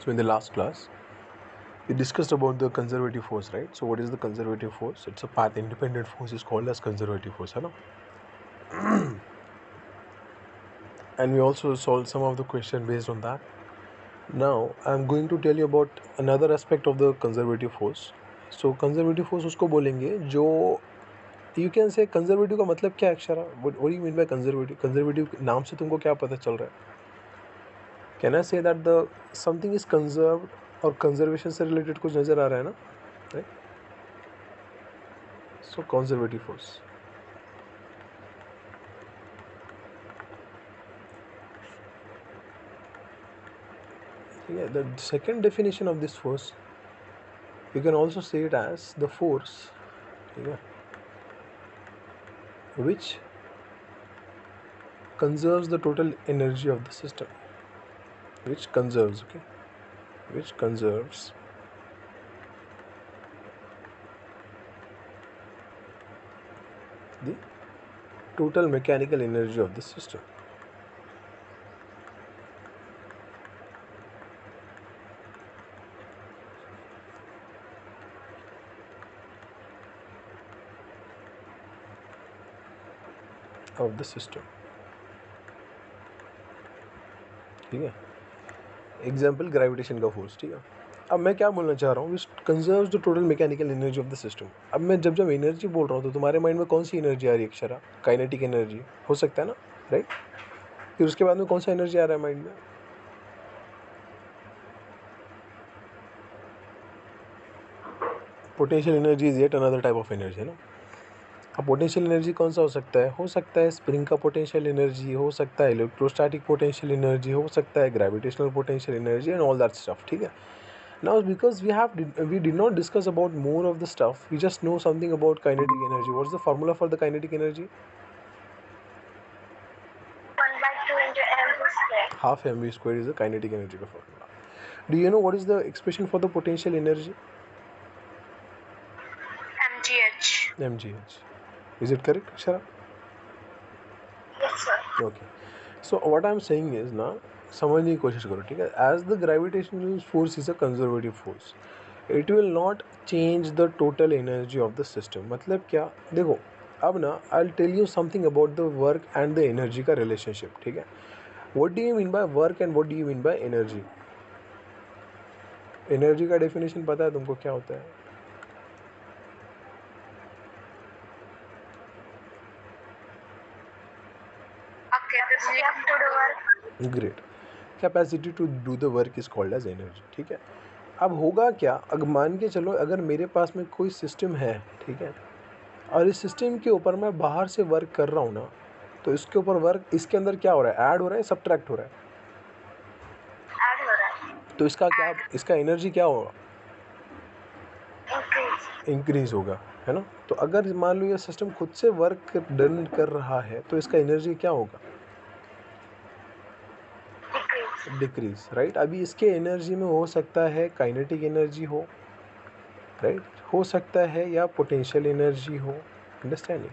So in the last class, we discussed about the conservative force, right? So what is the conservative force? It's a path independent force is called as conservative force, है ना? And we also solved some of the question based on that. Now I'm going to tell you about another aspect of the conservative force. So conservative force उसको बोलेंगे जो you can say conservative का मतलब क्या है Akshara? What do you mean by conservative? Conservative नाम से तुमको क्या पता चल रहा है? Can I say that the something is conserved और conservation से related कुछ नज़र आ रहा है ना? Right? So conservative force. Yeah, the second definition of this force, you can also say it as the force, yeah, which conserves the total energy of the system. Which conserves, okay? Which conserves the total mechanical energy of the system. Of the system. ठीक है, example gravitation का force. ठीक है, अब मैं क्या बोलना चाह रहा हूँ, which conserves the total mechanical energy of the system. अब मैं जब एनर्जी बोल रहा हूँ तो तुम्हारे माइंड में कौन सी एनर्जी आ रही है अक्षरा? काइनेटिक एनर्जी हो सकता है ना, राइट? फिर उसके बाद में कौन सा एनर्जी आ रहा है माइंड में? Potential energy is yet another type of energy, है ना? अब पोटेंशियल एनर्जी कौन सा हो सकता है स्प्रिंग का पोटेंशियल एनर्जी, हो सकता है इलेक्ट्रोस्टैटिक पोटेंशियल एनर्जी, हो सकता है gravitational potential energy and all that stuff. ठीक है, now because we did not discuss about more of the stuff, we just know something about kinetic energy. What's the formula for the kinetic energy? 1/2 into mv square. Half mv square is the kinetic energy का formula. Do you know what is the expression for the potential energy? mgh. Is it correct, Shara? Yes sir. Okay. So what I'm saying is ना, समझने की कोशिश करो. ठीक है, as the gravitational force is a conservative force, it will not change the total energy of the system. मतलब क्या? देखो अब ना, I'll tell you something about the work and the energy का relationship. ठीक है, what do you mean by work and what do you mean by energy? Energy का definition पता है तुमको क्या होता है? Capacity to do work. Great. Capacity to do the work is called as energy. ठीक है, अब होगा क्या, अगर मान के चलो अगर मेरे पास में कोई सिस्टम है, ठीक है, और इस सिस्टम के ऊपर मैं बाहर से वर्क कर रहा हूँ ना, तो इसके ऊपर वर्क, इसके अंदर क्या हो रहा है? ऐड हो रहा है, सब्ट्रैक्ट हो रहा है? ऐड हो रहा है. तो इसका क्या, इसका एनर्जी क्या होगा? इंक्रीज होगा, है ना? तो अगर मान लो ये सिस्टम खुद से वर्क डन कर रहा है तो इसका एनर्जी क्या होगा? Decrease, right? अभी इसके एनर्जी में हो सकता है काइनेटिक एनर्जी हो, राइट, हो सकता है या पोटेंशियल एनर्जी हो, अंडरस्टैंडिंग,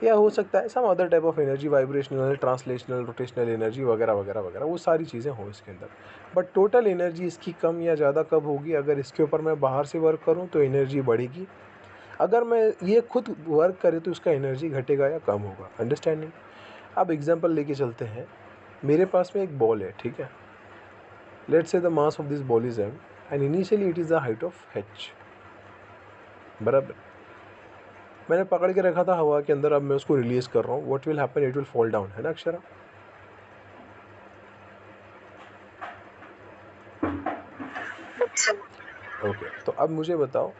या हो सकता है some other type of energy, vibrational, translational, rotational energy वगैरह वगैरह वगैरह, वो सारी चीज़ें हो इसके अंदर. बट टोटल एनर्जी इसकी कम या ज़्यादा कब होगी? अगर इसके ऊपर मैं बाहर से वर्क करूँ तो एनर्जी बढ़ेगी, अगर मैं ये खुद वर्क करें तो उसका एनर्जी घटेगा या कम होगा, अंडरस्टैंडिंग. अब एग्जांपल लेके चलते हैं. मेरे पास में एक बॉल है, ठीक है, let's say the mass of this ball is m and initially it is the height of h, बराबर. मैंने पकड़ के रखा था हवा के अंदर, अब मैं उसको रिलीज कर रहा हूँ, what will happen? It will fall down, है ना अक्षरा? ओके, तो अब मुझे बताओ,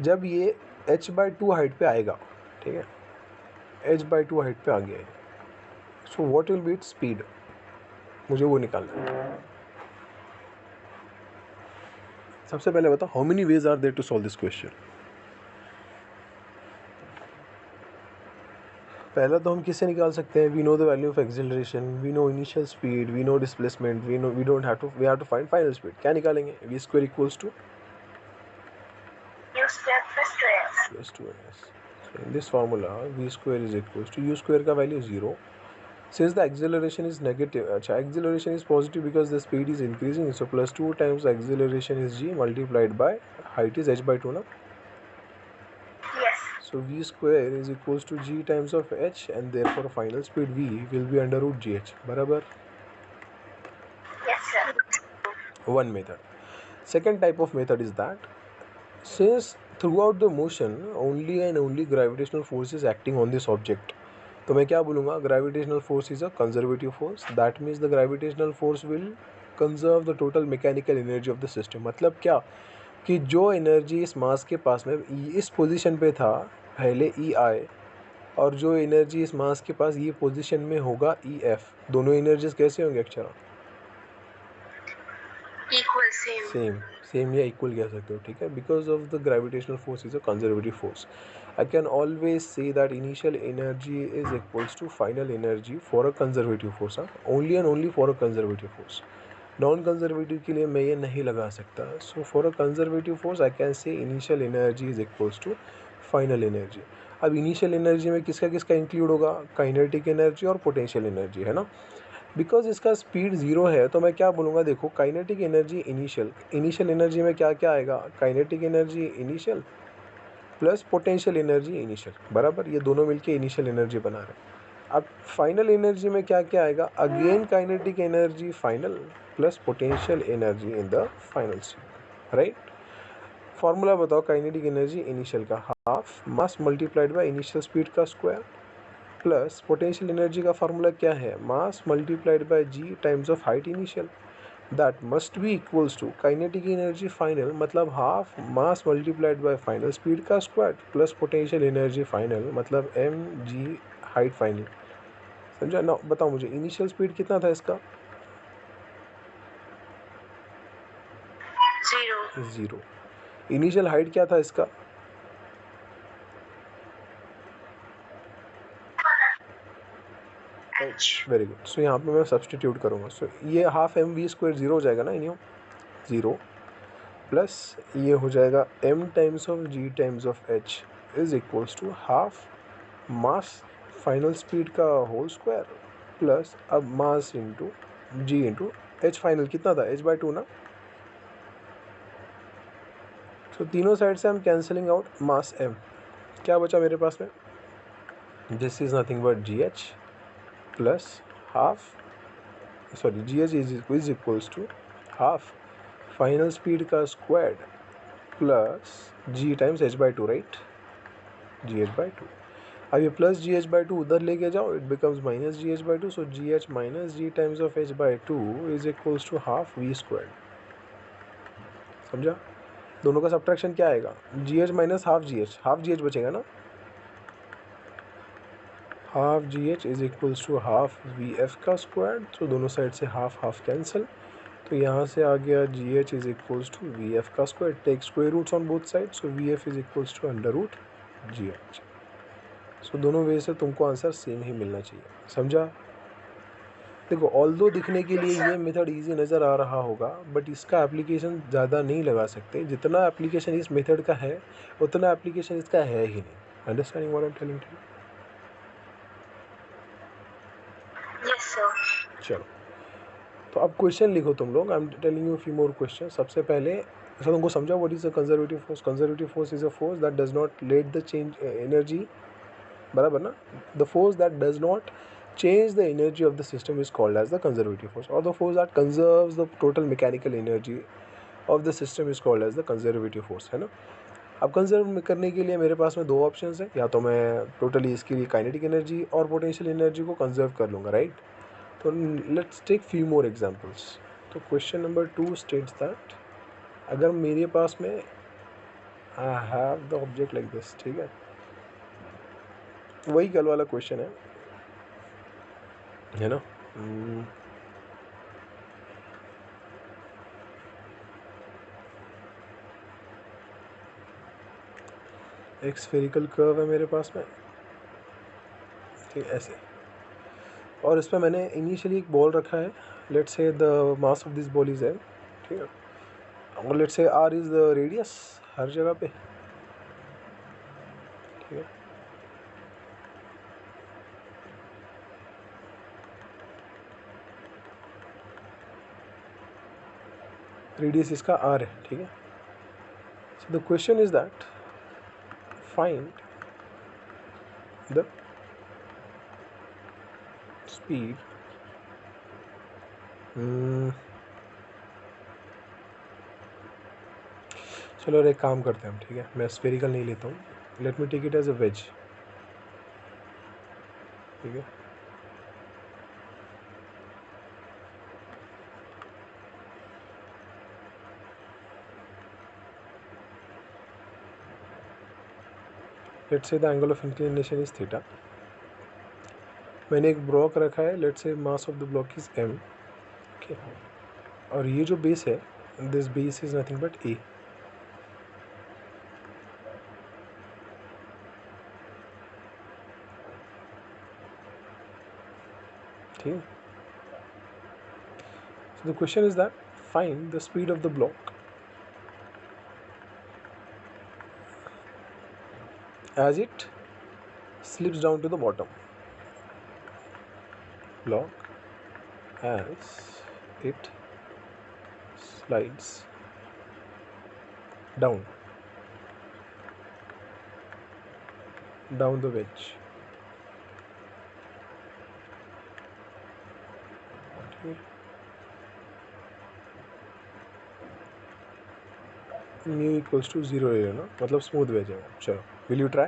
जब ये h/2 हाइट पे आएगा, ठीक है, h/2 हाइट पे आ गया है, so what will be its speed? मुझे वो निकालना है. सबसे पहले बताओ, how many ways are there to solve this question? पहला तो हम किससे निकाल सकते हैं? We know the value of acceleration, we know initial speed, we know displacement, we know, we don't have to, we have to find final speed. क्या निकालेंगे? v square equals to u square plus 2s. so in this formula v square is equals to u square का value 0, Since the acceleration is negative, अच्छा acceleration is positive because the speed is increasing, so plus 2 times acceleration is g multiplied by height is h by 2 ना. Yes. So v square is equals to g times of h and therefore final speed v will be under root gh. बराबर. Yes, sir. One method. Second type of method is that since throughout the motion only and only gravitational force is acting on this object, तो मैं क्या बोलूँगा, gravitational force is a conservative force. That means the gravitational force will conserve the total mechanical energy of the system. मतलब क्या कि जो energy इस मास के पास में इस पोजीशन पे था पहले ई आई, और जो एनर्जी इस मास के पास ये पोजीशन में होगा ई एफ, दोनों एनर्जीज कैसे होंगे अक्षरा? Equal, same. सेम या इक्वल कह सकते हो, ठीक है, because of the gravitational force is a conservative force. I can always say that initial energy is equals to final energy for a conservative force. Only and only for a conservative force. Non conservative के लिए मैं ये नहीं लगा सकता. So for a conservative force I can say initial energy is equals to final energy. अब initial energy में किसका किसका इंक्लूड होगा? काइनेटिक एनर्जी और पोटेंशियल एनर्जी, है ना. बिकॉज इसका स्पीड ज़ीरो है तो मैं क्या बोलूँगा, देखो काइनेटिक एनर्जी इनिशियल एनर्जी में क्या क्या आएगा? Kinetic energy initial plus potential energy initial, बराबर. ये दोनों मिलके इनिशियल एनर्जी बना रहे हैं. अब फाइनल एनर्जी में क्या क्या आएगा? Again kinetic energy final plus potential energy in the final state, right. Formula बताओ काइनेटिक एनर्जी इनिशियल का, half mass multiplied by initial speed का स्क्वायर, प्लस पोटेंशियल एनर्जी का फॉर्मूला क्या है? Mass multiplied by g times of height initial. that must be equals to kinetic energy final, मतलब half mass multiplied by final speed का square plus potential energy final, मतलब m g height final. समझा ना? बताओ मुझे initial speed कितना था इसका? 0. इनिशियल हाइट क्या था इसका? H. Very good. सो यहाँ पे मैं सब्सटीट्यूट करूँगा. सो ये half M we square zero हो जाएगा ना, इन्हीं 0 प्लस ये हो जाएगा m times of g times of h is equals to half mass final speed का होल स्क्वायर प्लस अब mass into g into h final कितना था? h बाई 2 ना. तो तीनों साइड से हम कैंसलिंग आउट मास m. क्या बचा मेरे पास में? This is nothing but g h plus half, sorry g h is equals to half final speed का square plus ji times h by two, right. G h by two. अब ये plus g h by two उधर लेके जाओ, it becomes minus g h by two. So g h minus g times of h by two is equals to half v square. समझा? दोनों का subtraction क्या आएगा? G h minus half g h बचेगा ना. Half g h is equals to half V F का square. तो दोनों साइड से हाफ हाफ कैंसिल. तो यहाँ से आ गया g h is equals to v F का square. Take square roots on both side. So we f is equals to under root g h. सो दोनों वे से तुमको आंसर सेम ही मिलना चाहिए. समझा? देखो ऑल्दो दिखने के लिए ये मेथड इजी नज़र आ रहा होगा, बट इसका एप्लीकेशन ज़्यादा नहीं लगा सकते. जितना एप्लीकेशन इस मेथड का है उतना एप्लीकेशन इसका है ही नहीं. Understanding what I am telling to you? Yes, sir. चलो, तो अब क्वेश्चन लिखो तुम लोग. I am telling you few more question. सबसे पहले ऐसा तुमको समझा what is a conservative force. Conservative force is a force that does not let the change energy, बराबर ना. The force that does not change the energy of the system is called as the conservative force, or the force that conserves the total mechanical energy of the system is called as the conservative force, है ना. अब conserve करने के लिए मेरे पास में दो ऑप्शंस हैं. या तो मैं टोटली इसके लिए काइनेटिक एनर्जी और पोटेंशियल एनर्जी को कंजर्व कर लूँगा, राइट. तो let's take few more examples. तो क्वेश्चन नंबर 2 स्टेट्स दैट अगर मेरे पास में I have the object like this, ठीक है, वही कल वाला क्वेश्चन है ना. एक स्फेरिकल कर्व है मेरे पास में, ठीक ऐसे, और इस पर मैंने इनिशियली एक बॉल रखा है. Let's say the mass of this ball is m, ठीक है, और let's say r is the radius हर जगह पे, ठीक है. रेडियस इसका r है, ठीक है. So the question is that find the speed. चलो एक काम करते हैं हम, ठीक है. मैं स्फेरिकल नहीं लेता हूँ. Let me take it as a wedge, ठीक है. Let's say the angle of inclination is theta. मैंने एक ब्लॉक रखा है. Let's say mass of the block is m, okay. और ये जो बेस है, this base is nothing but a. ठीक है. So the question is that find the speed of the block as it slips down to the bottom. Block as it slides down the wedge. Mu equals to 0 ले लेना, मतलब smooth veg है. चलो, will you try?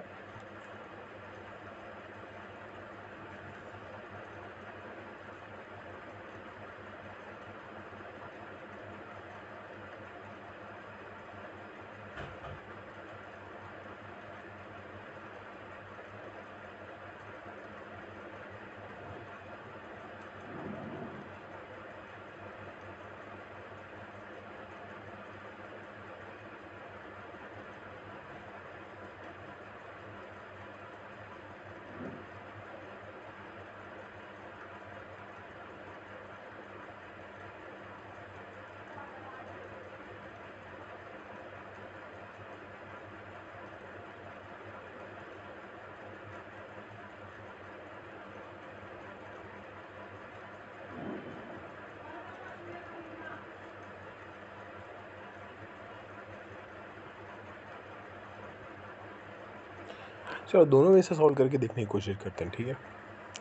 चलो दोनों way से solve करके देखने की कोशिश करते हैं, ठीक है.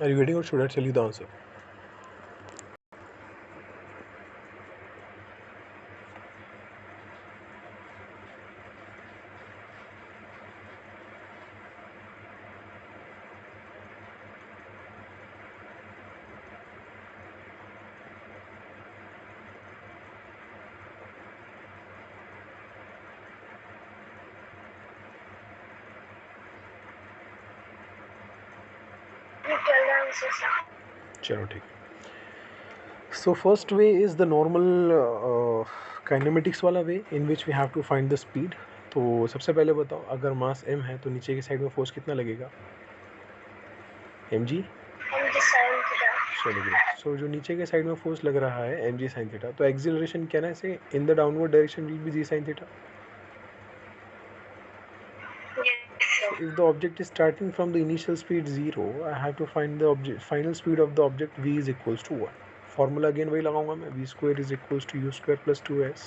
आर यू वेटिंग और should I tell you the answer? You tell the answer, sir. चलो ठीक है. So first way is the normal kinematics वाला way in which we have to find the speed. तो सबसे पहले बताओ, अगर मास m है तो नीचे की साइड में फोर्स कितना लगेगा? mg. mg sin theta. चलो ग्रेट. सो जो नीचे के साइड में फोर्स लग रहा है mg sin थीटा, तो एक्सिलरेशन क्या है इसे, in the downward direction will be g sin theta. Yes, sir. If the object is starting from the initial speed 0, I have to find the final speed of the object v is equals to 1. Formula again वही लगाऊंगा मैं, v square is equals to u square plus 2s,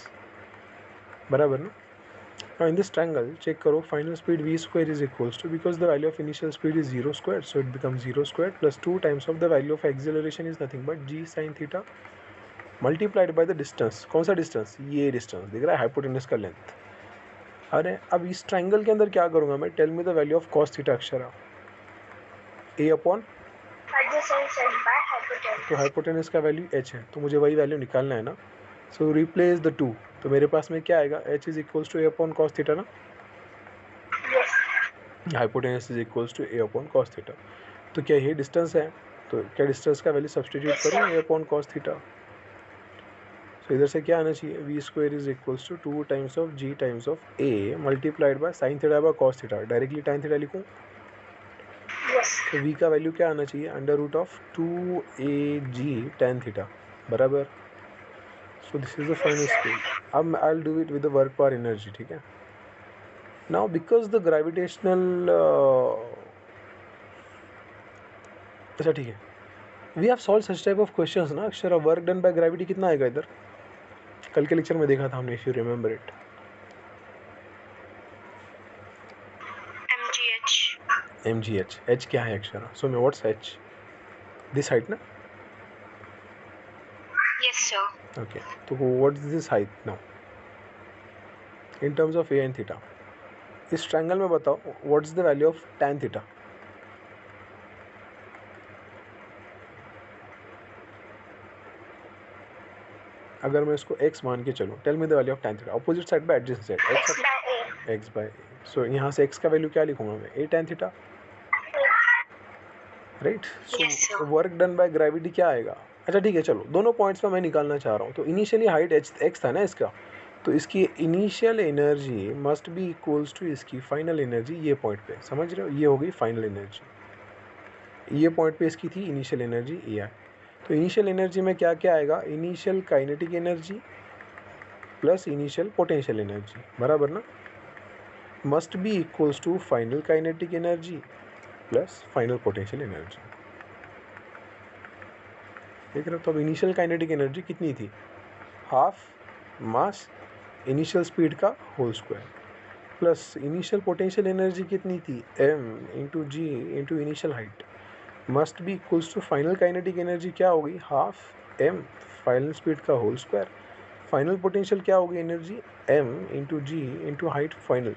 बराबर ना. Now in this triangle check करो, final speed v square is equals to, because the value of initial speed is 0 squared, so it becomes 0 squared plus 2 times of the value of acceleration is nothing but g sin theta multiplied by the distance. कौन सा distance? ये distance दिख रहा है, hypotenuse का length. अरे अब इस ट्राइंगल के अंदर क्या करूंगा मैं? Tell me the value of cos theta Akshara. a upon, Adjacent side by hypotenuse. तो हाइपोटेनस का वैल्यू h है, तो मुझे वही वैल्यू निकालना है ना. सो रिप्लेस द 2, तो मेरे पास में क्या आएगा? h is equals to a upon cos theta ना. Yes. Hypotenuse is equals to a upon cos theta. तो क्या ये डिस्टेंस है? तो क्या डिस्टेंस का वैल्यू सब्सटीट्यूट करूँ, a upon cos theta. So इधर से क्या आना चाहिए? V square is equals to 2 times of g times of a multiplied by sine theta by cos theta. Directly tan theta लिखूँ, Yes. तो v का वैल्यू क्या आना चाहिए? Under root of 2ag tan theta, बराबर. So this is the final speed. अब I will do it with the work पर energy, ठीक है. नाउ बिकॉज द ग्रेविटेशनल, अच्छा ठीक है, we have solve such type of questions ना. Akshar work done by gravity कितना आएगा इधर? कल के लेक्चर में देखा था हमने, if you remember it. mgh, h क्या है अक्षरा? सो मैं व्हाट्स h? दिस हाइट ना? Yes, sir. ओके, तो what is this height now in terms of a and theta? इस ट्रायंगल में बताओ what is the value of tan theta? अगर मैं इसको x मान के चलूँ, tell me the value of tan theta, opposite side by adjacent side, X by A. x bye a। सो यहाँ से x का वैल्यू क्या लिखूंगा मैं? a tan theta, right? Yes, so sir. Work done by gravity क्या आएगा? अच्छा ठीक है, चलो दोनों पॉइंट्स पे मैं निकालना चाह रहा हूँ। तो इनिशियली हाइट x था ना इसका, तो इसकी initial energy must be equals to इसकी फाइनल एनर्जी ये पॉइंट पे, समझ रहे हो? ये हो गई फाइनल एनर्जी, ये पॉइंट पे इसकी थी इनिशियल एनर्जी ए आई। तो इनिशियल एनर्जी में क्या क्या आएगा? Initial kinetic energy plus initial potential energy, बराबर ना? Must be equals to final kinetic energy plus final potential energy. देख रहे हो? तो अब इनिशियल काइनेटिक एनर्जी कितनी थी? हाफ मास इनिशियल स्पीड का whole square, plus initial potential energy कितनी थी? m into g into initial height, must be equals to final kinetic energy क्या होगी? हाफ m फाइनल स्पीड का होल स्क्वायर, फाइनल पोटेंशियल क्या होगी energy? m into g into height final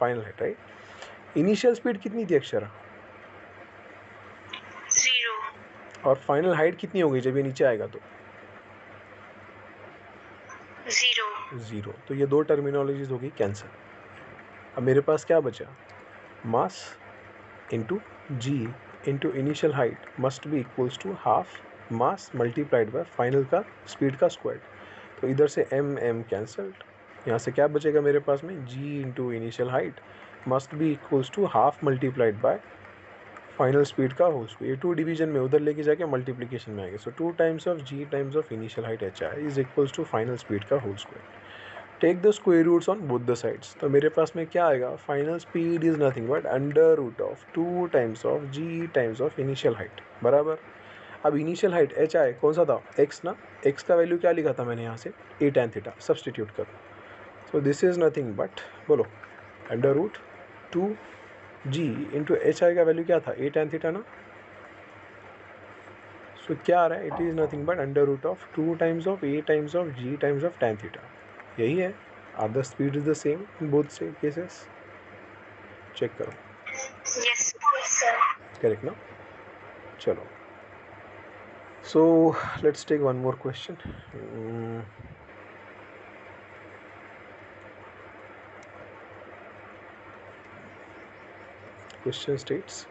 height, right? Initial speed कितनी थी अक्षरा? 0. और final height कितनी होगी जब ये नीचे आएगा? तो 0. 0। तो ये दो टर्मिनोलॉजीज होगी कैंसिल। अब मेरे पास क्या बचा? Mass into g into initial height must be equals to half mass multiplied by final का स्पीड का स्क्वायर। तो इधर से m कैंसल्ड, यहाँ से क्या बचेगा मेरे पास में? g into initial height must be equals to half multiplied by final speed का होल स्क्वायर। ये 2 डिवीजन में उधर लेके जाके मल्टीप्लिकेशन में आएगा। So 2 times of g times of initial height h I is equals to final speed का whole square. Take the square roots on both the sides. तो मेरे पास में क्या आएगा? Final speed is nothing but under root of 2 times of g times of initial height, बराबर। अब initial height h आए, कौन सा था? x ना? x का वैल्यू क्या लिखा था मैंने यहाँ से? a tan थीटा, सब्सटीट्यूट करो। So this is nothing but, बोलो, under root 2g into H I का वैल्यू क्या था? a tan थीटा ना? सो क्या आ रहा है? It is nothing but under root of 2 times of a times of g times of tan theta. यही है। Are the speed is the same in both से केसेस? चेक करो। Yes. Yes, sir. करेक्ट ना? चलो, so let's take one more question. Question states,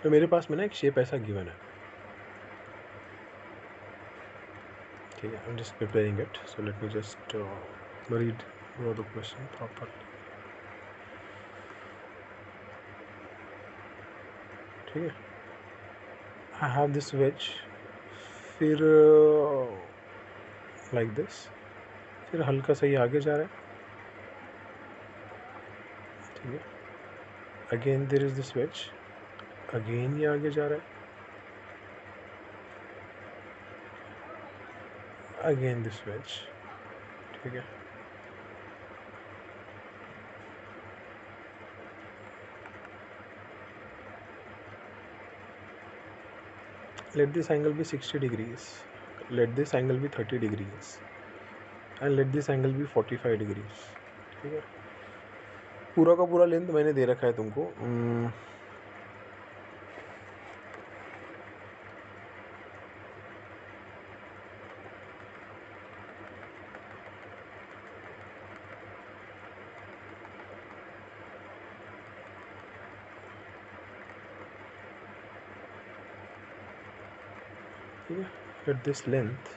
तो मेरे पास में ना एक शेप ऐसा गिवन है, ठीक है? I am just preparing it, so let me just read the question properly, ठीक है? आई हैव दिस वेज, फिर लाइक दिस, फिर हल्का सा ये आगे जा रहा है, ठीक है? Again there is this wedge, again ये आगे जा रहा है, अगेन दिस वेज, ठीक है? Let this angle be 60 degrees, let this angle be 30 degrees and let this angle be 45 degrees, ठीक है? पूरा का पूरा लेंथ मैंने दे रखा है तुमको, ठीक है, let this length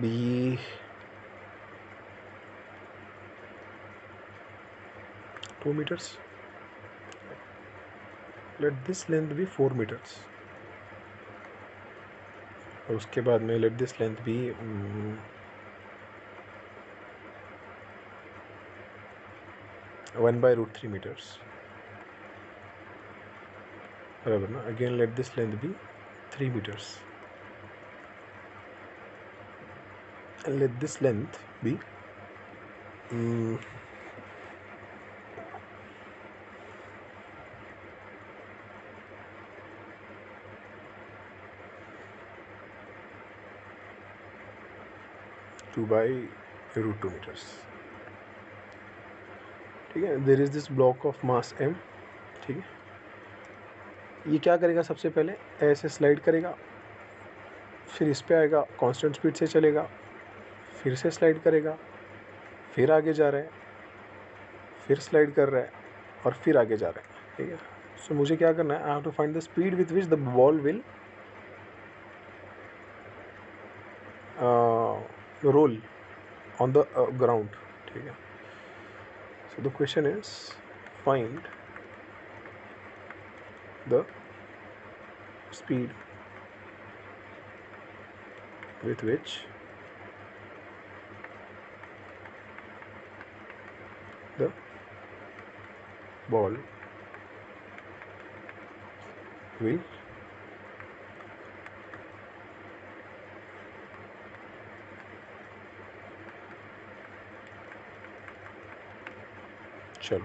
be 2 meters, let this length be 4 meters, और उसके बाद में let this length be 1/√3 meters, बराबर ना. Again let this length be 3 meters, and let this length be 2/√2 meters. ठीक है. There is this block of mass m. ठीक है, ये क्या करेगा, सबसे पहले ऐसे स्लाइड करेगा, फिर इस पे आएगा, कांस्टेंट स्पीड से चलेगा, फिर से स्लाइड करेगा, फिर आगे जा रहा है, फिर स्लाइड कर रहा है, और फिर आगे जा रहा है. ठीक है. सो मुझे क्या करना है, I have to find the speed with which the ball will roll on the ground. ठीक है. So the question is find the speed with which the ball will चलो.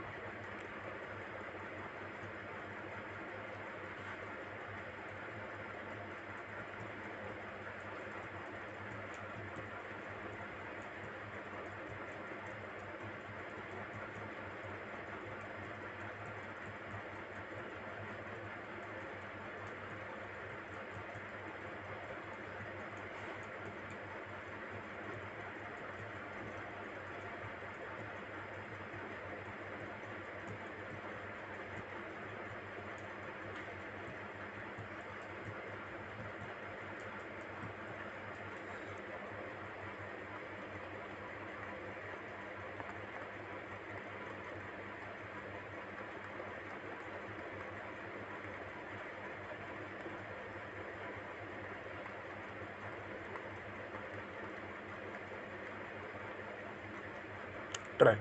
ट्राई.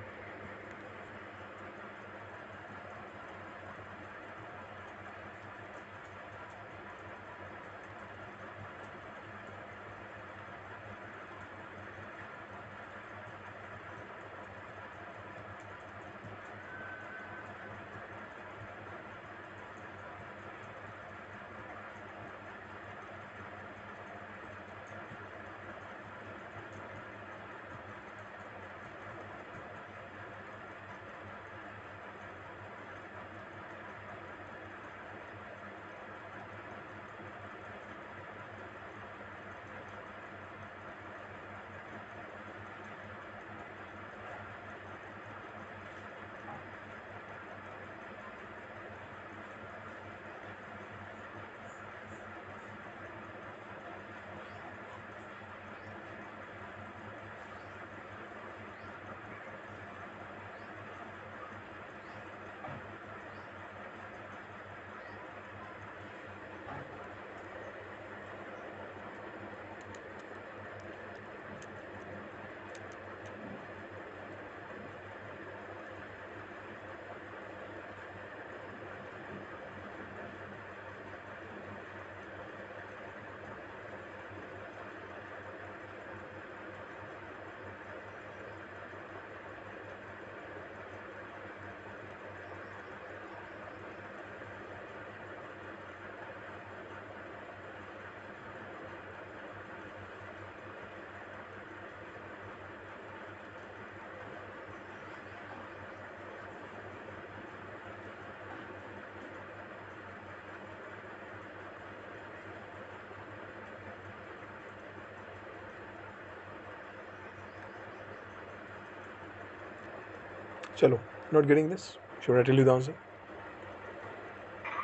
चलो. Not getting this. Should I tell you the answer?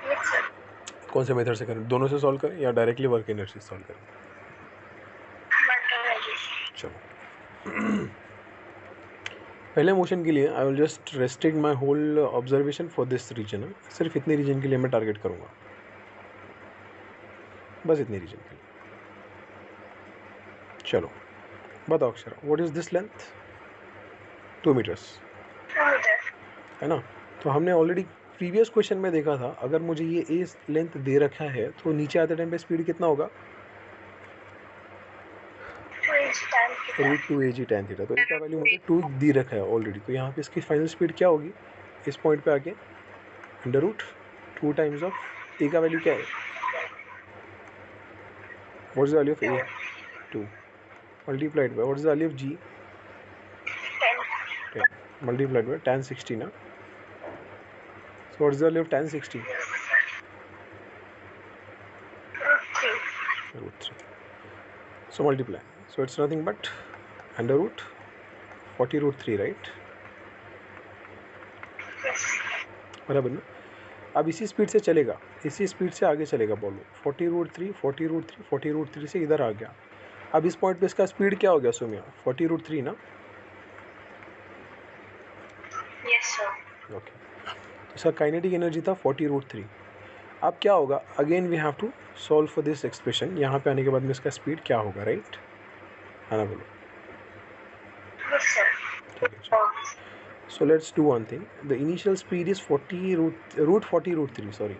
Yes, sir. कौन से method से करें, दोनों से सॉल्व करें या डायरेक्टली वर्क एनर्जी सॉल्व करें? चलो पहले मोशन के लिए I will just restrict my whole observation for this region. सिर्फ इतने रीजन के लिए मैं टारगेट करूँगा, बस इतने रीजन के लिए। चलो बताओ Akshara, what is this length? 2 meters है ना। तो हमने ऑलरेडी प्रीवियस क्वेश्चन में देखा था, अगर मुझे ये ए लेंथ दे रखा है तो नीचे आते टाइम पे स्पीड कितना होगा? √2 AG tan थीटा। तो इसका वैल्यू मुझे 2 दे रखा है ऑलरेडी, तो यहाँ पे इसकी फाइनल स्पीड क्या होगी इस पॉइंट पे आके? √2 टाइम्स ऑफ ए का वैल्यू क्या है? What is the value of a? 2 multiplied by what is the value of g? 10 multiplied by tan 60 ना। So what is the value of tan 60? √3. So multiply. So it's nothing but under root 40√3, right? बराबर ना। अब इसी speed से चलेगा, इसी speed से आगे चलेगा, बोलो 40√3 40√3 40√3 से इधर आ गया। अब इस पॉइंट पे इसका स्पीड क्या हो गया सुमिया? 40√3 ना। Yes sir. ओके, इसका काइनेटिक एनर्जी था 40√3। अब क्या होगा? Again we have to solve for this expression. यहाँ पे आने के बाद में इसका स्पीड क्या होगा, राइट? है ना, बोलो। ठीक है, so let's do one thing. The initial speed is 40√3, sorry.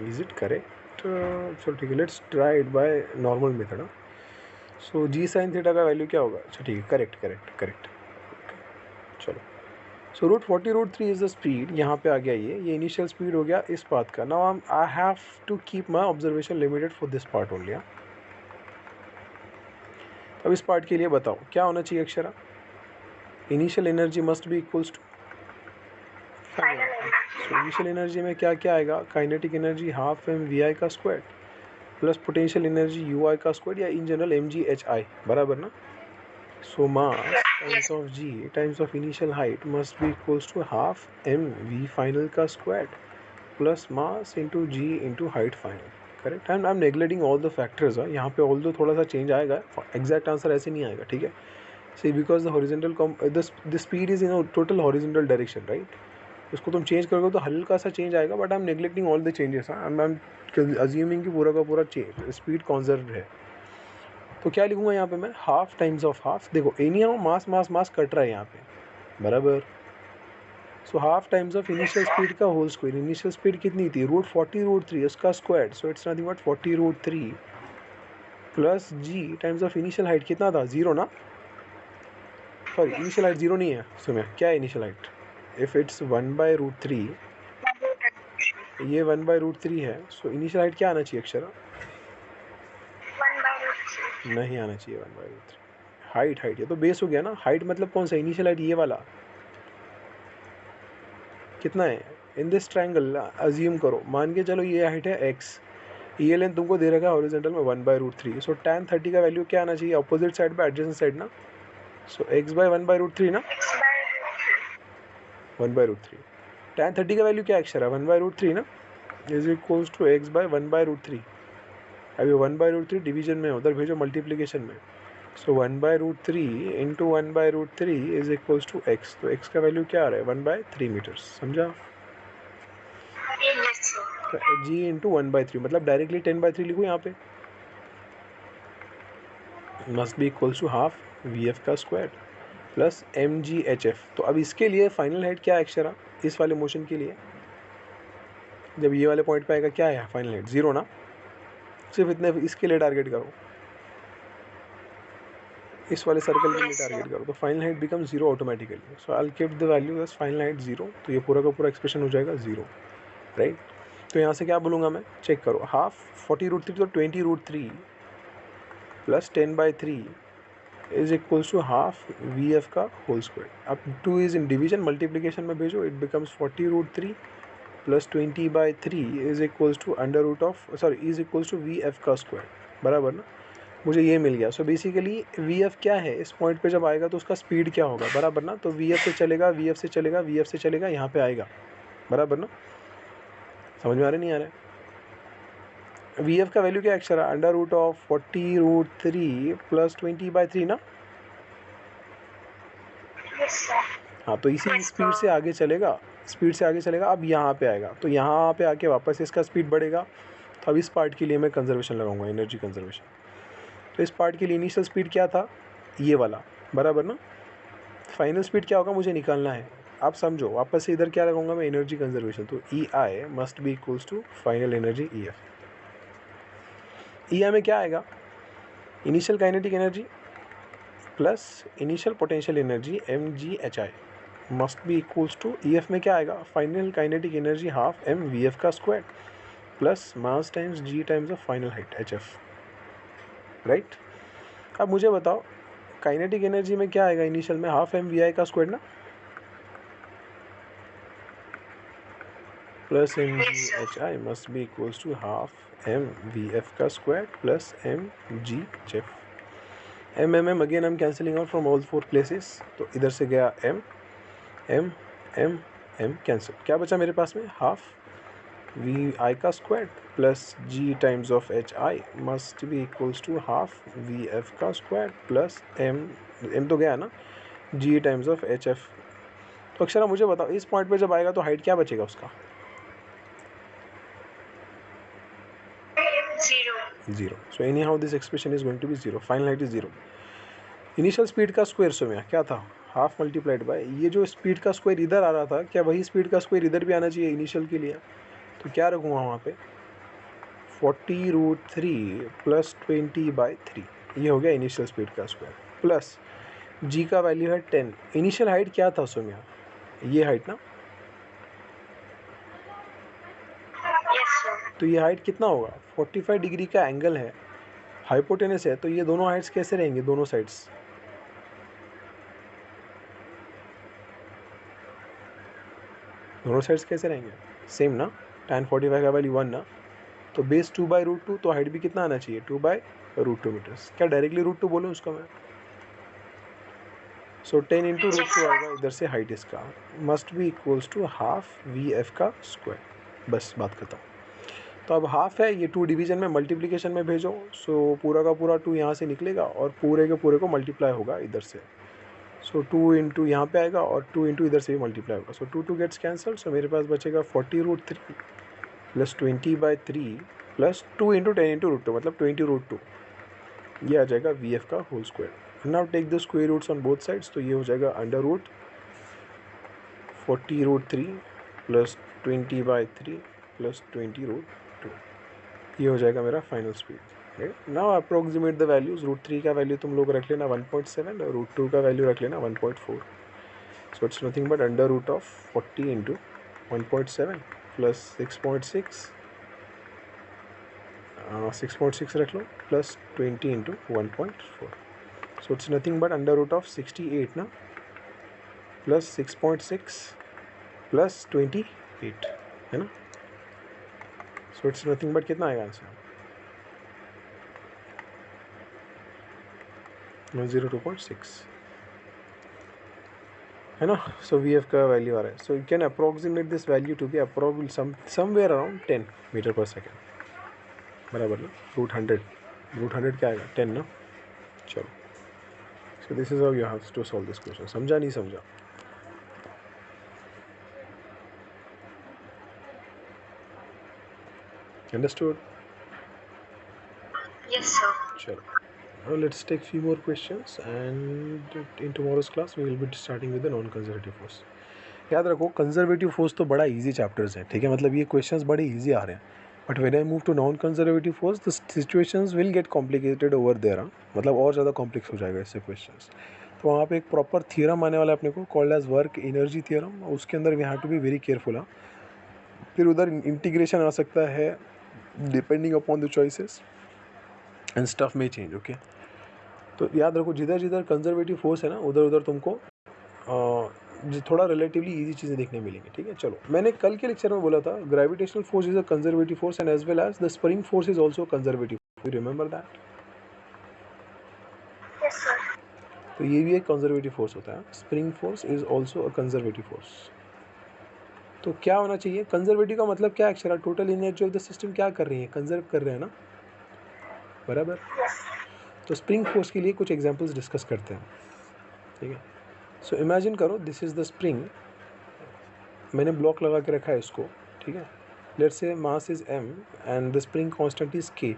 Is it correct? चलो ठीक है, let's try it by normal method. So g sine theta का वैल्यू क्या होगा? अच्छा ठीक है, करेक्ट। चलो, सो √40√3 इज द स्पीड। यहाँ पे आ गया ये इनिशियल स्पीड हो गया इस पाथ का। Now I have to keep my observation limited for this part only. अब इस पार्ट के लिए बताओ क्या होना चाहिए Akshara? Initial energy must be equals to initial energy में क्या क्या आएगा? काइनेटिक एनर्जी हाफ mvi का square plus potential energy ui का स्क्वायर, या इन जनरल mghi, बराबर ना। So mass times of g times of initial height must be equals to half mv final का square plus mass into g into height final, correct. And I am neglecting all the factors. यहाँ पे all दो थोड़ा सा change आएगा, exact answer ऐसे नहीं आएगा, ठीक है। See because the horizontal the speed is in total horizontal direction, right. उसको तुम चेंज करोगे तो हल्का सा चेंज आएगा, but I am neglecting all the changes. I am assuming कि पूरा का पूरा स्पीड कॉन्जर्व है। तो क्या लिखूंगा यहाँ पे मैं? Half times of half. देखो एनी हाउ मास कट रहा है यहाँ पे, बराबर। So half times of initial speed का होल स्क्वायर। इनिशियल स्पीड कितनी थी? √40√3 उसका square. So it's nothing but 40√3 plus ji times of initial height कितना था? 0 ना। सॉरी, इनिशियल हाइट 0 नहीं है। सुनिए, क्या है इनिशियल हाइट? इफ इट्स 1/√3, ये 1/√3 है, सो इनिशियल हाइट क्या आना चाहिए अक्षरा? 1/√3 नहीं आना चाहिए 1/√3। हाइट ये तो बेस हो गया ना। हाइट मतलब कौन सा? इनिशियल हाइट ये वाला कितना है? इन दिस ट्रायंगल अज्यूम करो, मान के चलो ये हाइट है x, ये लेंथ तुमको दे रखा है हॉरिजॉन्टल में 1/√3। सो tan 30 का वैल्यू क्या आना चाहिए? अपोजिट साइड पे, एडजेसेंट साइड ना। सो x बाय 1/√3 ना, 1/√3। tan 30 का वैल्यू क्या है अक्षरा? 1/√3 ना, is equals to x by 1/√3। अभी 1/√3 डिवीजन में, उधर भेजो मल्टीप्लीकेशन में। So 1/√3 into 1/√3 is equals to x। तो x का वैल्यू क्या आ रहा है? 1/3 मीटर्स, समझा? तो g इंटू 1/3 मतलब डायरेक्टली 10/3 लिखूँ यहाँ पे। Must be equals to half vf का स्क्वायर प्लस mghf। तो अब इसके लिए फाइनल हाइट क्या है अक्षरा? इस वाले मोशन के लिए जब ये वाले पॉइंट पे आएगा, क्या है फाइनल हाइट? 0 ना। सिर्फ इतने इसके लिए टारगेट करो, इस वाले सर्कल के लिए टारगेट करो, तो final height become 0 automatically. So I will keep the value as final height 0। तो ये पूरा का पूरा एक्सप्रेशन हो जाएगा 0, राइट। तो यहाँ से क्या बोलूँगा मैं? चेक करो, हाफ 40√3 तो 20√3 plus 10/3 is equals to half vf का होल स्क्वायर। अब 2 इज इन डिवीजन, मल्टीप्लीकेशन में भेजो, it becomes 40√3 plus 20/3 is equals to under root of, sorry, is equals to vf का स्क्वायर, बराबर ना। मुझे ये मिल गया। सो बेसिकली वी एफ क्या है, इस पॉइंट पे जब आएगा तो उसका स्पीड क्या होगा, बराबर ना। तो वी एफ से चलेगा, वी एफ से चलेगा, वी एफ से चलेगा, यहाँ पे आएगा, बराबर ना। समझ में आ रहा नहीं आ रहा है? वी एफ का वैल्यू क्या एक्स्ट्रा रहा, अंडर रूट ऑफ 40√3 प्लस 20/3 ना। Yes, sir. हाँ, तो इसी स्पीड से आगे चलेगा, स्पीड से आगे चलेगा। अब यहाँ पे आएगा तो यहाँ पे आके वापस इसका स्पीड बढ़ेगा। तो अब इस पार्ट के लिए मैं कंजर्वेशन लगाऊंगा, एनर्जी कंजर्वेशन। तो इस पार्ट के लिए इनिशियल स्पीड क्या था, ये वाला, बराबर ना। फाइनल स्पीड क्या होगा मुझे निकालना है। आप समझो, वापस से इधर क्या लगाऊंगा मैं, एनर्जी कंजर्वेशन। तो E I must be equals to final energy E F. E I में क्या आएगा, initial kinetic energy plus initial potential energy M G H I must be equals to E F में क्या आएगा, final kinetic energy half M V F का square plus mass times G times of final height H F, right. अब मुझे बताओ kinetic energy में क्या आएगा, इनिशियल में हाफ एम वी आई का स्क्वायर ना, plus M G H I must be equals to half M V F का square plus M G H F. M M M again I am cancelling out from all 4 places. तो इधर से गया M M M M cancel, क्या बचा मेरे पास में, हाफ वी आई का square plus ji times of H I must be equals to half V F का स्क्वायर प्लस एम एम तो गया ना, जी टाइम्स ऑफ एच एफ। तो अक्षरा मुझे बताओ इस पॉइंट पे जब आएगा तो हाइट क्या बचेगा उसका, 0। So anyhow this expression is going to be 0, final height is 0। Initial speed का स्क्वायर सोम्या क्या था, हाफ मल्टीप्लाइड बाय ये जो स्पीड का स्क्वायर इधर आ रहा था, क्या वही स्पीड का स्क्वायर इधर भी आना चाहिए इनिशियल के लिए। तो क्या रखूँगा वहाँ पे, 40√3 प्लस 20/3, ये हो गया इनिशियल स्पीड का स्क्वायर, प्लस जी का वैल्यू है 10। इनिशियल हाइट क्या था सोम्या, ये हाइट ना। Yes, sir. तो ये हाइट कितना होगा, 45 डिग्री का एंगल है, हाइपोटेनस है। तो ये दोनों हाइट्स कैसे रहेंगे, दोनों साइड्स, दोनों साइड्स कैसे रहेंगे, सेम ना। tan 45 का वैल्यू 1 ना, तो बेस 2/√2, तो हाइट भी कितना आना चाहिए, 2/√2 मीटर्स। क्या डायरेक्टली √2 बोलूँ उसका मैं, सो 10 इंटू √2 आएगा इधर से, हाइट इसका must be equals to half V F का स्क्वायर। बस बात खत्म। तो अब हाफ है, ये 2 डिवीजन में मल्टीप्लिकेशन में भेजो। सो पूरा का पूरा 2 यहाँ से निकलेगा और पूरे के पूरे को मल्टीप्लाई होगा इधर से। सो 2 इंटू यहाँ पे आएगा और 2 इंटू इधर से भी मल्टीप्लाई होगा। सो 2 गेट्स कैंसल। सो मेरे पास बचेगा 40√3 प्लस 20/3 प्लस 2 इंटू 10 इंटू √2 मतलब 20√2, ये आ जाएगा वी एफ का whole square. Now take the square roots on both sides. तो ये हो जाएगा अंडर रूट 40√3 प्लस 20/3 प्लस 20√2, ये हो जाएगा मेरा final speed, right. Now approximate the values. √3 का वैल्यू तुम लोग रख लेना 1.7 और √2 का वैल्यू रख लेना 1.4। So it's nothing but under root of 40 into 1.7 plus 6.6 रख लो plus 20 into 1.4। So it's nothing but under root of 68 ना, प्लस 6.6 प्लस 28 है ना। सो इट्स नथिंग बट कितना आएगा आंसर, 102.6 है ना। सो वी एफ का वैल्यू आ रहा है। So you can approximate this value to be अप्रोबल समवेयर अराउंड 10 मीटर पर सेकेंड, बराबर ना। √100 क्या आएगा, 10 ना। चलो, so this is how you have to solve this question. समझा नहीं समझा, अंडरस्टूड। Yes, sir. चलो, now let's take few more questions and in tomorrow's class we will be starting with the non conservative force। याद रखो conservative force तो बड़ा easy chapters है, ठीक है, मतलब ये क्वेश्चंस बड़े इजी आ रहे हैं। But when I move to non conservative force the situations will get complicated over there, मतलब और ज़्यादा कॉम्प्लेक्स हो जाएगा इससे क्वेश्चंस। तो वहाँ पे एक प्रॉपर थियरम आने वाला है अपने को, called as work energy theorem. उसके अंदर we have to be very careful. हाँ, फिर उधर इंटीग्रेशन आ सकता है depending upon the choices and stuff में चेंज। ओके, तो याद रखो जिधर जिधर कंजर्वेटिव फोर्स है ना, उधर उधर तुमको थोड़ा रिलेटिवली इजी चीज़ें देखने मिलेंगी, ठीक है। चलो, मैंने कल के लेक्चर में बोला था gravitational force is a conservative force and as well as the spring force is also conservative. You remember that? तो ये भी एक कंजर्वेटिव फोर्स होता है. Spring force is also a conservative force. तो क्या होना चाहिए? कंजर्वेटिव का मतलब क्या है Akshara? Total energy of the system क्या कर रही है? कंजर्व कर रहे हैं ना, बराबर. Yes. तो स्प्रिंग फोर्स के लिए कुछ एग्जांपल्स डिस्कस करते हैं, ठीक है. सो इमेजिन करो दिस इज़ द स्प्रिंग. मैंने ब्लॉक लगा के रखा है इसको, ठीक है. Let's say mass is m and the spring constant is k.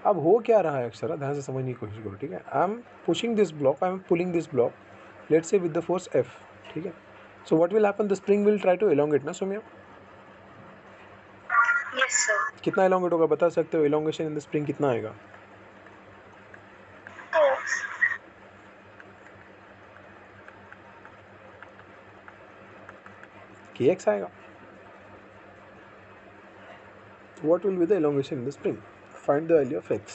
अब हो क्या रहा है अक्षरा? ध्यान से समझने की कोशिश करो, ठीक है. I am pushing this block, I am pulling this block, let's say with the force F, ठीक है. So what will happen? The spring will try to elongate ना सोम्या. Yes, sir. कितना एलोंगेट होगा बता सकते हो? एलोंगेशन इन द स्प्रिंग कितना आएगा? Yes. kx आएगा. What will be the elongation in the spring? Find the value of x.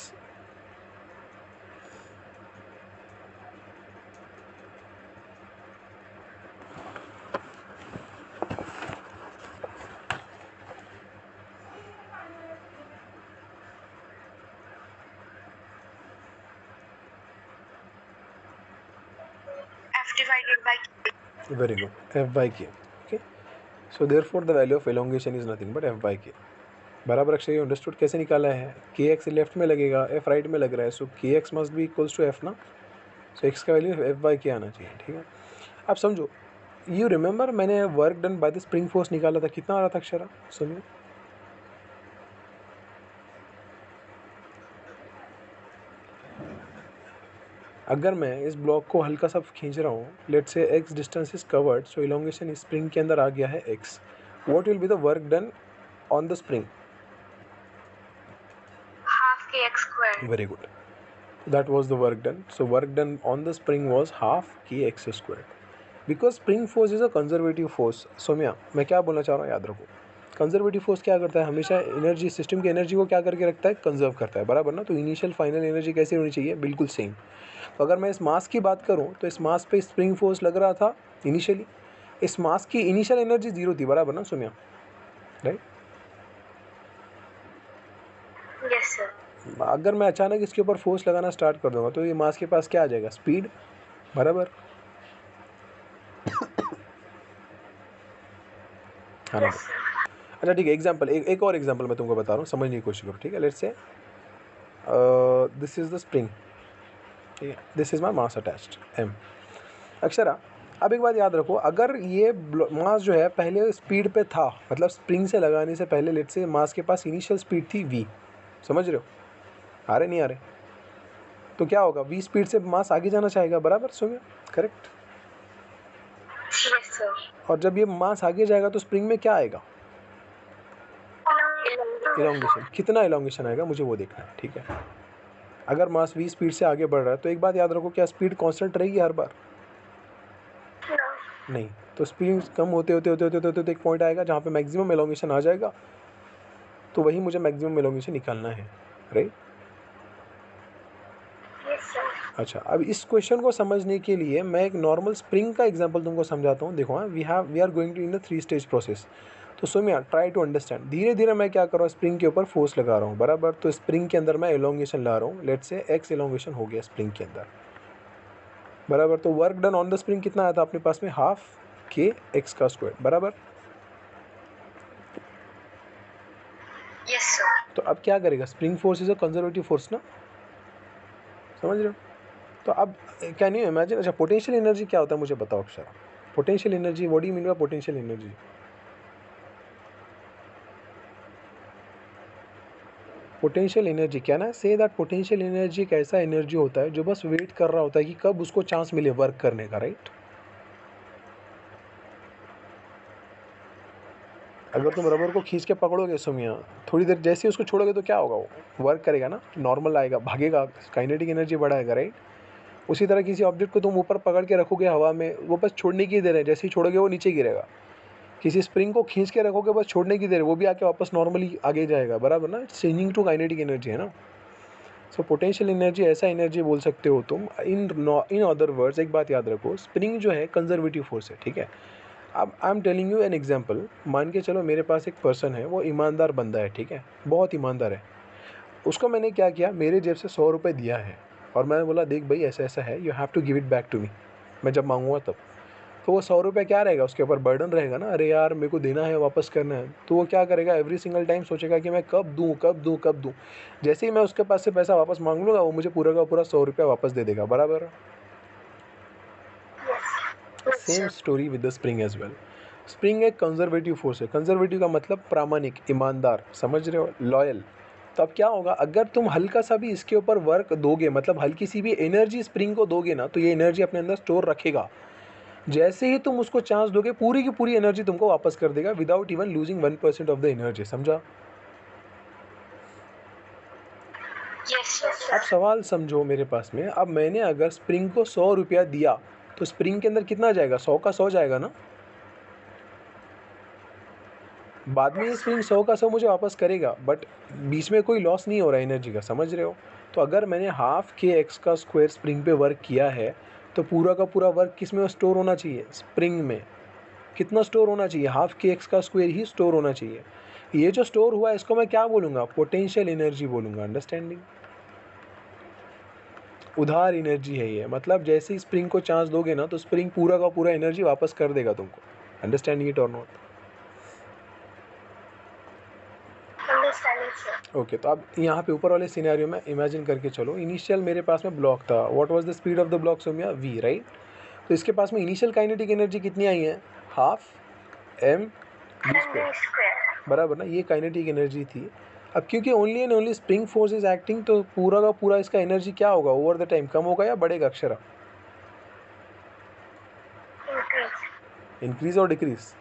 F divided by K. Very good. F by k. Okay. So therefore the value of elongation is nothing but F by k. बराबर अक्षर. Understood. कैसे निकाला है? के x left में लगेगा, F right में लग रहा है, so k x must be equals to F ना. सो एक्स का वैल्यू एफ बाई के आना चाहिए, ठीक है. अब समझो, यू रिमेंबर मैंने work done by the spring force निकाला था, कितना आ रहा था अक्षरा? सुनिए, अगर मैं इस ब्लॉक को हल्का सा खींच रहा हूँ, लेट से x distance is covered, so elongation spring के अंदर आ गया है x. What will be the work done on the spring? Half kx squared. Very good. That was the work done. So work done on the spring was half kx squared. Because spring force is a conservative force. Somya, मैं क्या बोलना चाह रहा हूँ याद रखो. Conservative force क्या करता है? हमेशा एनर्जी, सिस्टम की एनर्जी को क्या करके रखता है? कंजर्व करता है, बराबर ना. तो इनिशियल फाइनल एनर्जी कैसी होनी चाहिए? बिल्कुल सेम. तो अगर मैं इस मास की बात करूँ तो इस मास पे स्प्रिंग फोर्स लग रहा था इनिशियली. इस मास की इनिशियल एनर्जी 0 थी, बराबर ना सोम्या, राइट. Yes, sir. अगर मैं अचानक इसके ऊपर फोर्स लगाना स्टार्ट कर दूंगा तो ये मास के पास क्या आ जाएगा? स्पीड, बराबर. Yes, sir. अच्छा ठीक है. एग्जांपल, एक और एग्जांपल मैं तुमको बता रहा हूँ, समझने की कोशिश करो, ठीक है. लेट्स से दिस इज द स्प्रिंग, ठीक है. This is my mass attached m. Akshara, अब एक बात याद रखो, अगर ये मास जो है पहले स्पीड पे था, मतलब स्प्रिंग से लगाने से पहले लेट्स से मास के पास इनिशियल स्पीड थी v, समझ रहे हो? आ रहे नहीं आ रहे? तो क्या होगा? v स्पीड से मास आगे जाना चाहेगा, बराबर सोम्या, करेक्ट. Yes, sir. और जब ये मास आगे जाएगा तो स्प्रिंग में क्या आएगा? इलोंगेशन. कितना इलोंगेशन आएगा मुझे वो देखना है, ठीक है. अगर मास v स्पीड से आगे बढ़ रहा है तो एक बात याद रखो, क्या स्पीड कांस्टेंट रहेगी हर बार? No. नहीं. तो स्पीड कम होते होते होते होते होते एक पॉइंट आएगा जहाँ पे मैक्सिमम इलोंगेशन आ जाएगा, तो वही मुझे मैक्सिमम इलोंगेशन निकालना है, राइट. Yes, sir. अच्छा, अब इस क्वेश्चन को समझने के लिए मैं एक नॉर्मल स्प्रिंग का एग्जांपल तुमको समझाता हूँ. देखो, हाँ, we are going to in the 3 stage process. तो सोम्या, ट्राई टू अंडरस्टैंड. धीरे धीरे मैं क्या कर रहा हूँ? स्प्रिंग के ऊपर फोर्स लगा रहा हूँ, बराबर. तो स्प्रिंग के अंदर मैं एलोंगेशन ला रहा हूँ, लेट्स से एक्स एलोंगेशन हो गया स्प्रिंग के अंदर, बराबर. तो work done on the spring कितना आया था अपने पास में? हाफ के एक्स का स्क्वायर, बराबर. Yes, sir. तो अब क्या करेगा? Spring force is a conservative force ना, समझ रहे हो? तो अब कैन यू इमेजिन. अच्छा, पोटेंशियल एनर्जी क्या होता है मुझे बताओ Akshara. Potential energy, what do you mean by potential energy? Potential energy, क्या ना से दैट पोटेंशियल एनर्जी एक ऐसा एनर्जी होता है जो बस वेट कर रहा होता है कि कब उसको चांस मिले वर्क करने का, राइट. अगर तुम रबर को खींच के पकड़ोगे सोमिया, थोड़ी देर जैसे ही उसको छोड़ोगे तो क्या होगा? वो वर्क करेगा ना, नॉर्मल आएगा, भागेगा, काइनेटिक एनर्जी बढ़ाएगा, राइट. उसी तरह किसी ऑब्जेक्ट को तुम ऊपर पकड़ के रखोगे हवा में, वो बस छोड़ने की देर है, जैसे ही छोड़ोगे वो नीचे गिरेगा. किसी स्प्रिंग को खींच के रखोगे, बस छोड़ने की देर है, वो भी आके वापस नॉर्मली आगे जाएगा, बराबर ना. चेंजिंग टू काइनेटिक एनर्जी है ना. सो पोटेंशियल एनर्जी ऐसा एनर्जी बोल सकते हो तुम. इन अदर वर्ड्स एक बात याद रखो, स्प्रिंग जो है कंजर्वेटिव फोर्स है, ठीक है. अब आई am telling you an example. मान के चलो मेरे पास एक पर्सन है, वो ईमानदार बंदा है, ठीक है, बहुत ईमानदार है. उसको मैंने क्या किया, मेरे जेब से 100 रुपये दिया है, और मैंने बोला देख भाई ऐसा ऐसा है, you have to give it back to me, मैं जब मांगूंगा तब। तो वो 100 रुपये क्या रहेगा, उसके ऊपर बर्डन रहेगा ना, अरे यार मेरे को देना है, वापस करना है। तो वो क्या करेगा, एवरी सिंगल टाइम सोचेगा कि मैं कब दूँ कब दूँ कब दूँ। जैसे ही मैं उसके पास से पैसा वापस मांग लूँगा, वो मुझे पूरा का पूरा 100 रुपया वापस दे देगा, बराबर। Yes, same sir. Story with the spring as well. Spring एक कंजर्वेटिव फोर्स है। कंजर्वेटिव का मतलब प्रामाणिक, ईमानदार, समझ रहे हो, लॉयल। तो अब क्या होगा, अगर तुम हल्का सा भी इसके ऊपर वर्क दोगे, मतलब हल्की सी भी एनर्जी स्प्रिंग को दोगे ना, तो ये एनर्जी अपने अंदर स्टोर रखेगा। जैसे ही तुम उसको चांस दोगे, पूरी की पूरी एनर्जी तुमको वापस कर देगा, without even losing 1% of the energy, समझा। Yes, sir. अब सवाल समझो मेरे पास में, अब मैंने अगर स्प्रिंग को 100 रुपया दिया, तो स्प्रिंग के अंदर कितना जाएगा, 100 का 100 जाएगा ना। बाद में ये स्प्रिंग 100 का 100 मुझे वापस करेगा, बट बीच में कोई लॉस नहीं हो रहा है एनर्जी का, समझ रहे हो। तो अगर मैंने हाफ के एक्स का स्क्वायर स्प्रिंग पे वर्क किया है, तो पूरा का पूरा वर्क किस में स्टोर होना चाहिए, स्प्रिंग में। कितना स्टोर होना चाहिए, हाफ के एक्स का स्क्वायर ही स्टोर होना चाहिए। ये जो स्टोर हुआ है, इसको मैं क्या बोलूँगा, पोटेंशियल एनर्जी बोलूँगा, अंडरस्टैंडिंग। उधार एनर्जी है ये, मतलब जैसे ही स्प्रिंग को चांस दोगे ना, तो स्प्रिंग पूरा का पूरा एनर्जी वापस कर देगा तुमको, अंडरस्टैंडिंग इट और नॉट। Understanding, sir. ओके, तो अब यहाँ पे ऊपर वाले सिनेरियो में इमेजिन करके चलो, इनिशियल मेरे पास में ब्लॉक था, what was the speed of the block Somiya, V, right. तो इसके पास में इनिशियल काइनेटिक एनर्जी कितनी आई है, half M we square, MV square. बराबर ना, ये काइनेटिक एनर्जी थी। अब क्योंकि only and only spring force is acting, तो पूरा का पूरा इसका एनर्जी क्या होगा, ओवर द टाइम कम होगा या बढ़ेगा अक्षरा, Increase. इंक्रीज और डिक्रीज,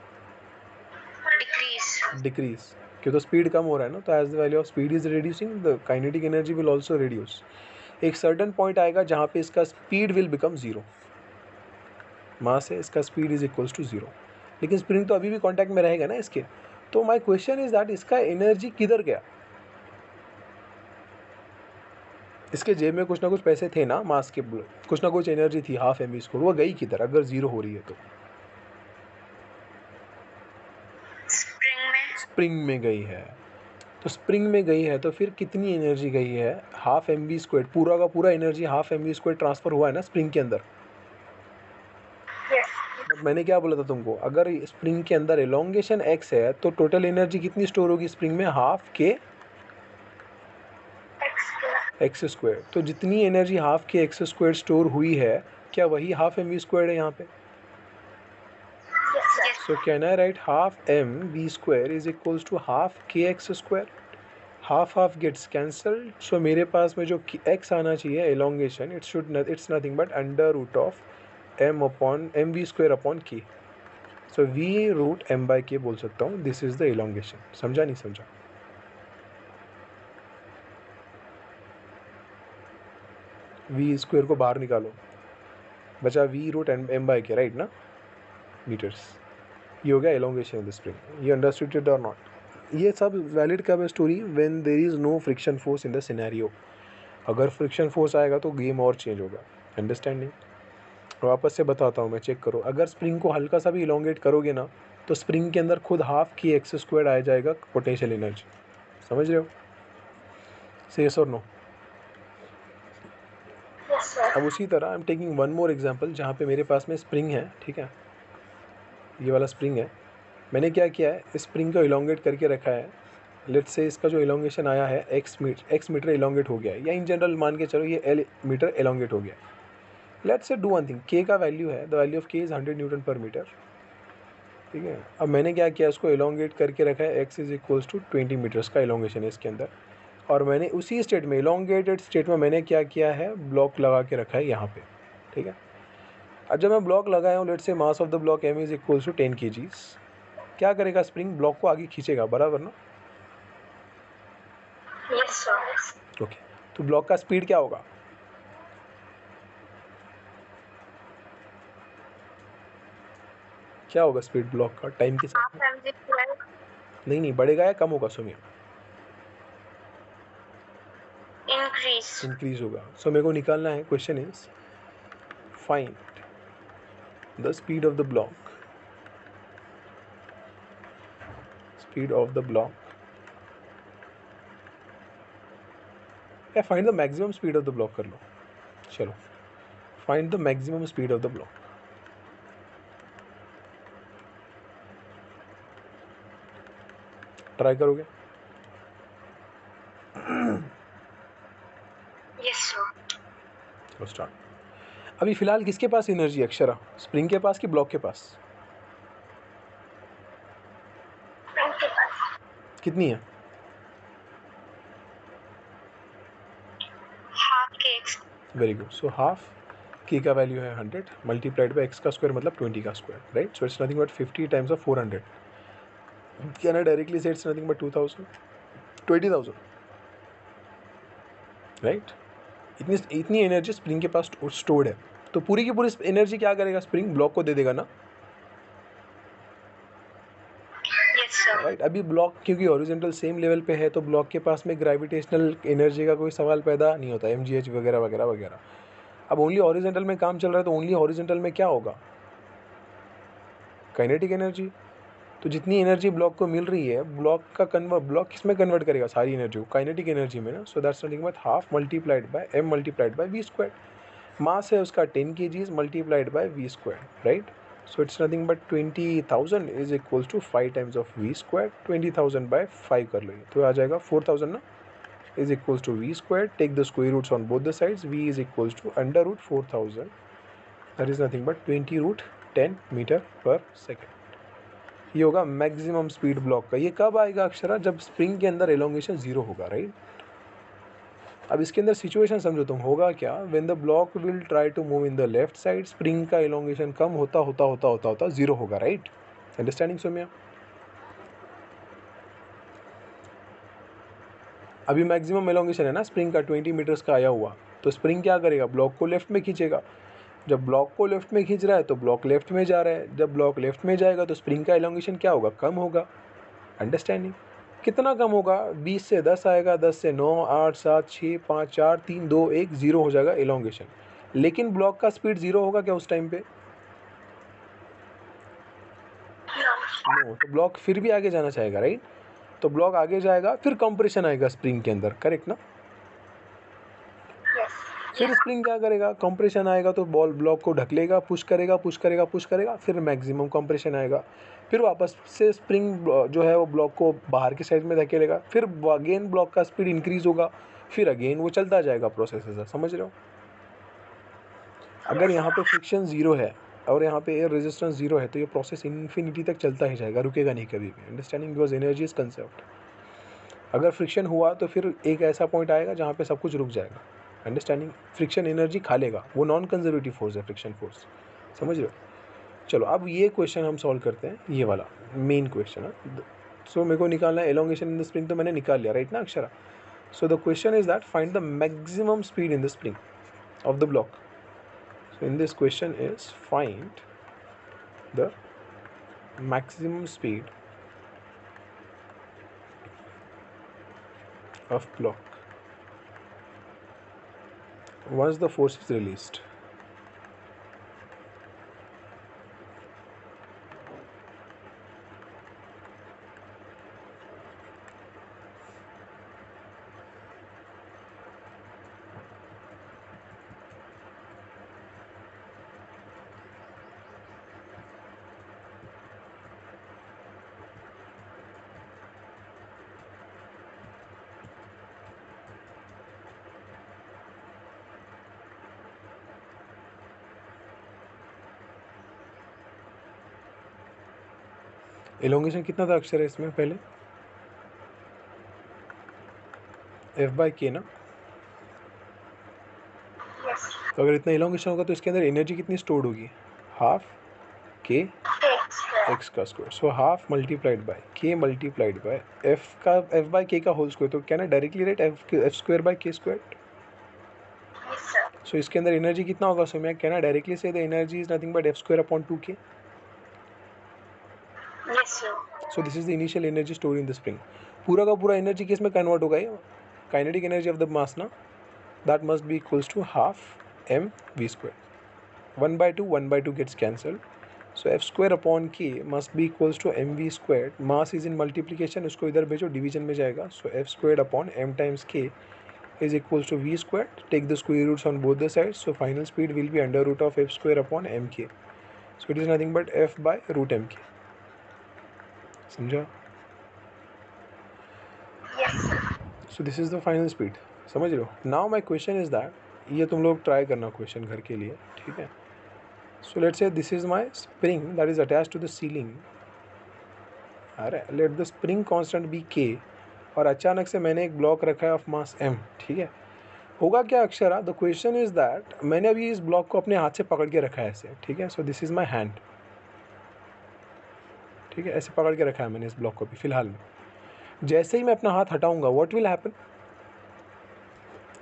Decrease. डिक्रीज, क्यों, तो स्पीड कम हो रहा है ना, तो as the value of speed is reducing, the kinetic energy will also reduce. एक सर्टन पॉइंट आएगा जहाँ पे इसका speed will become zero, mass है, इसका speed is equals to zero, लेकिन स्प्रिंग तो अभी भी कांटेक्ट में रहेगा ना इसके। तो माय क्वेश्चन इज दैट इसका एनर्जी किधर गया, इसके जेब में कुछ ना कुछ पैसे थे ना, मास के कुछ ना कुछ एनर्जी थी, हाफ एम स्क्वायर, वो गई किधर अगर जीरो हो रही है तो, Spring में. स्प्रिंग में गई है। तो स्प्रिंग में गई है तो फिर कितनी एनर्जी गई है, हाफ एम बी स्क्वायर, पूरा का पूरा energy half m v square transfer हुआ है ना स्प्रिंग के अंदर। Yes. बट मैंने क्या बोला था तुमको, अगर स्प्रिंग के अंदर एलोंगेशन एक्स है, तो टोटल एनर्जी कितनी स्टोर होगी स्प्रिंग में, हाफ के X square. X square. तो जितनी energy half K X square store हुई है, क्या वही हाफ एम वी स्क्वायर है यहाँ पे। Yes, sir. So can I write half M we square is equals to half K X square, half half gets cancelled, so मेरे पास में जो एक्स आना चाहिए elongation, it's nothing but under root of M upon M we square upon K. So V root M by K बोल सकता हूँ, this is the elongation, समझा नहीं समझा। वी स्क्वायर को बाहर निकालो, बचा v root M by k, right ना, मीटर्स। ये हो गया एलोंगेशन ऑफ द स्प्रिंग, ये अंडरस्टूड इट और नॉट। ये सब वैलिड कब है story, when there is no friction force in the scenario. अगर फ्रिक्शन फोर्स आएगा तो गेम और चेंज होगा, अंडरस्टैंडिंग। वापस से बताता हूँ मैं, चेक करो, अगर स्प्रिंग को हल्का सा भी इलोंगेट करोगे ना, तो स्प्रिंग के अंदर खुद हाफ की एक्स स्क्वायर आ जाएगा पोटेंशियल एनर्जी, समझ रहे हो, से यस और नो। Yes, sir. अब उसी तरह I am taking one more example, जहाँ पे मेरे पास में स्प्रिंग है, ठीक है, ये वाला स्प्रिंग है। मैंने क्या किया है, इस स्प्रिंग को इलोंगेट करके रखा है। लेट्स से इसका जो इलोंगेशन आया है एक्स मीटर इलोंगेट हो गया है, या इन जनरल मान के चलो ये एल मीटर इलोंगेट हो गया है। लेट्स से डू वन थिंग, के का वैल्यू है, द वैल्यू ऑफ के इज़ 100 न्यूटन पर मीटर, ठीक है। अब मैंने क्या किया, इसको इलोंगेट करके रखा है, x is equals to 20 metres का इलोंगेशन है इसके अंदर। और मैंने उसी स्टेट में, इलोंगेटेड स्टेट में, मैंने क्या किया है, ब्लॉक लगा के रखा है यहाँ पे, ठीक है। अब जब मैं ब्लॉक लगाया हूँ, let's say mass of the block m is equals to 10 kgs, क्या करेगा स्प्रिंग, ब्लॉक को आगे खींचेगा, बराबर ना। Yes, sir. ओके, तो ब्लॉक का स्पीड क्या होगा, क्या होगा स्पीड ब्लॉक का टाइम के साथ में, Half mv square. नहीं बढ़ेगा या कम होगा सुमिया, Increase. इंक्रीज होगा। सो मेरे को निकालना है, question is find the speed of the block, speed of the block, या find the maximum speed of the block कर लो, चलो, find the maximum speed of the block. Try करोगे? Yes, sir. चलो स्टार्ट. अभी फिलहाल किसके पास एनर्जी है अक्षरा? स्प्रिंग के पास कि ब्लॉक के पास? Spring के पास. कितनी है? Half kx. Very good. So half के का वैल्यू है 100 मल्टीप्लाइड बाई एक्स का स्क्वायर मतलब 20 का square, right? So it's nothing but 50 times of 400. Can I directly से इट्स नथिंग बट 2000 20,000, राइट? इतनी एनर्जी स्प्रिंग के पास स्टोर्ड है. तो पूरी की पूरी एनर्जी क्या करेगा? स्प्रिंग ब्लॉक को दे देगा ना, Yes, sir. राइट? अभी ब्लॉक क्योंकि हॉरिजॉन्टल सेम लेवल पे है तो ब्लॉक के पास में ग्रेविटेशनल एनर्जी का कोई सवाल पैदा नहीं होता, mgh वगैरह वगैरह वगैरह. अब ओनली हॉरिजॉन्टल में काम चल रहा है तो ओनली हॉरिजॉन्टल में क्या होगा? Kinetic energy. तो जितनी एनर्जी ब्लॉक को मिल रही है, ब्लॉक किसमें कन्वर्ट करेगा सारी एनर्जी को? काइनेटिक एनर्जी में ना. So that's nothing but half multiplied by m multiplied by v square. Mass है उसका 10 kg multiplied by v square, right? So it's nothing but 20,000 is equals to 5 times of v square. 20,000 by 5 कर लो, तो आ जाएगा 4,000 ना, is equals to v square. Take the square roots on both the sides. v is equals to under root 4,000, that is nothing but 20√10 metre पर second. ये होगा maximum speed block का. ये कब आएगा अक्षरा? जब स्प्रिंग के अंदर एलोंगेशन 0 होगा, राइट? अब इसके अंदर सिचुएशन समझो तुम. होगा क्या? When the block will try to move in the left side, spring का एलोंगेशन कम होता होता होता होता होता 0 होगा, राइट? अंडरस्टैंडिंग सौम्या? अभी मैक्सिमम एलोंगेशन है ना स्प्रिंग का 20 मीटर्स का आया हुआ, तो स्प्रिंग क्या करेगा? ब्लॉक को लेफ्ट में खींचेगा. जब ब्लॉक को लेफ्ट में खींच रहा है तो ब्लॉक लेफ्ट में जा रहा है. जब ब्लॉक लेफ्ट में जाएगा तो स्प्रिंग का एलोंगेशन क्या होगा? कम होगा. अंडरस्टैंडिंग? कितना कम होगा? 20 से 10 आएगा, 10 से 9, 8, 7, 6, 5, 4, 3, 2, 1, 0 हो जाएगा एलोंगेशन. लेकिन ब्लॉक का स्पीड 0 होगा क्या उस टाइम पे? No. नो. तो ब्लॉक फिर भी आगे जाना चाहेगा, राइट? तो ब्लॉक आगे जाएगा, फिर कंप्रेशन आएगा स्प्रिंग के अंदर, करेक्ट ना? Yes. फिर स्प्रिंग क्या करेगा? कंप्रेशन आएगा तो बॉल ब्लॉक को ढकलेगा, पुश करेगा पुश करेगा पुश करेगा, फिर मैक्सिमम कंप्रेशन आएगा. फिर वापस से स्प्रिंग जो है वो ब्लॉक को बाहर की साइड में धकेलेगा. फिर अगेन ब्लॉक का स्पीड इंक्रीज होगा, फिर अगेन वो चलता जाएगा प्रोसेस ऐसा. समझ रहे हो? अगर यहाँ पे फ्रिक्शन 0 है और यहाँ पे एयर रेजिस्टेंस 0 है तो ये प्रोसेस इन्फिनिटी तक चलता ही जाएगा, रुकेगा नहीं कभी भी. Understanding? Because energy is concept. अगर फ्रिक्शन हुआ तो फिर एक ऐसा पॉइंट आएगा जहाँ पे सब कुछ रुक जाएगा. अंडरस्टैंडिंग? फ्रिक्शन एनर्जी खा लेगा, वो नॉन कंजर्वेटिव फोर्स है फ्रिक्शन फोर्स. समझ रहे हो? चलो अब ये क्वेश्चन हम सॉल्व करते हैं, ये वाला मेन क्वेश्चन है. सो मेरे को निकालना है एलोंगेशन इन द स्प्रिंग, तो मैंने निकाल लिया, राइट ना अक्षरा? सो the question is that find the maximum speed in the spring of the block. So in this question is find the maximum speed of block once the force is released. Elongation कितना था अक्षर है इसमें पहले? F/k ना. Yes. तो अगर इतना एलोंगेशन होगा तो इसके अंदर एनर्जी कितनी स्टोर्ड होगी? Half k X. x का square. So half multiplied bye k multiplied by f/k का होल स्क्वायर. तो क्या ना directly right f square by k square. Yes, sir. सो इसके अंदर एनर्जी कितना होगा? सो मैं कहना डायरेक्टली से the energy is nothing but f square upon 2k. Yes, sir. So this is the initial energy store in the spring. पूरा का पूरा एनर्जी किस में कन्वर्ट होगा? ये kinetic energy of the mass ना. That must be equals to half m v square. 1/2 1/2 gets cancelled. So f square upon k must be equals to mv squared. Mass is in multiplication, उसको इधर भेजो division में जाएगा. So f squared upon m times k is equals to v squared. Take the square roots on both the sides, so final speed will be under root of f square upon mk. So it is nothing but f by root mk. समझा? Yes, sir. So this is the final speed. समझ रहे हो? Now my question is that, ये तुम लोग try करना question घर के लिए, ठीक है? So let's say this is my spring that is attached to the ceiling. अरे let the spring constant be k, और अचानक से मैंने एक ब्लॉक रखा है ऑफ मास m, ठीक है? होगा क्या Akshara? The question is that मैंने अभी इस ब्लॉक को अपने हाथ से पकड़ के रखा है ऐसे, ठीक है? सो दिस इज माई हैंड, ठीक है? ऐसे पकड़ के रखा है मैंने इस ब्लॉक को अभी फिलहाल में. जैसे ही मैं अपना हाथ हटाऊंगा, what will happen?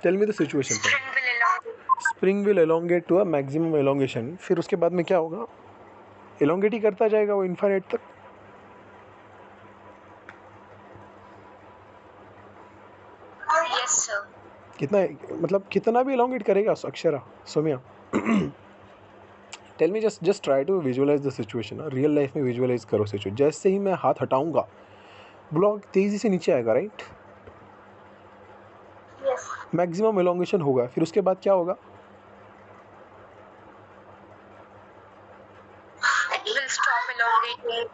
Tell me the situation. String will elongate. Spring will elongate to a maximum elongation. फिर उसके बाद में क्या होगा? एलोंगेट ही करता जाएगा वो इन्फाइनाइट तक. Yes, sir. कितना, मतलब कितना भी एलोंगेट करेगा Akshara, Somiya? Tell me, just try to visualise the situation. Real life में विजुअलाइज करो सिचुएशन. जैसे ही मैं हाथ हटाऊंगा, ब्लॉक तेजी से नीचे आएगा, राइट? Yes. मैक्सिमम एलोंगेशन होगा. फिर उसके बाद क्या होगा? It will stop elongating.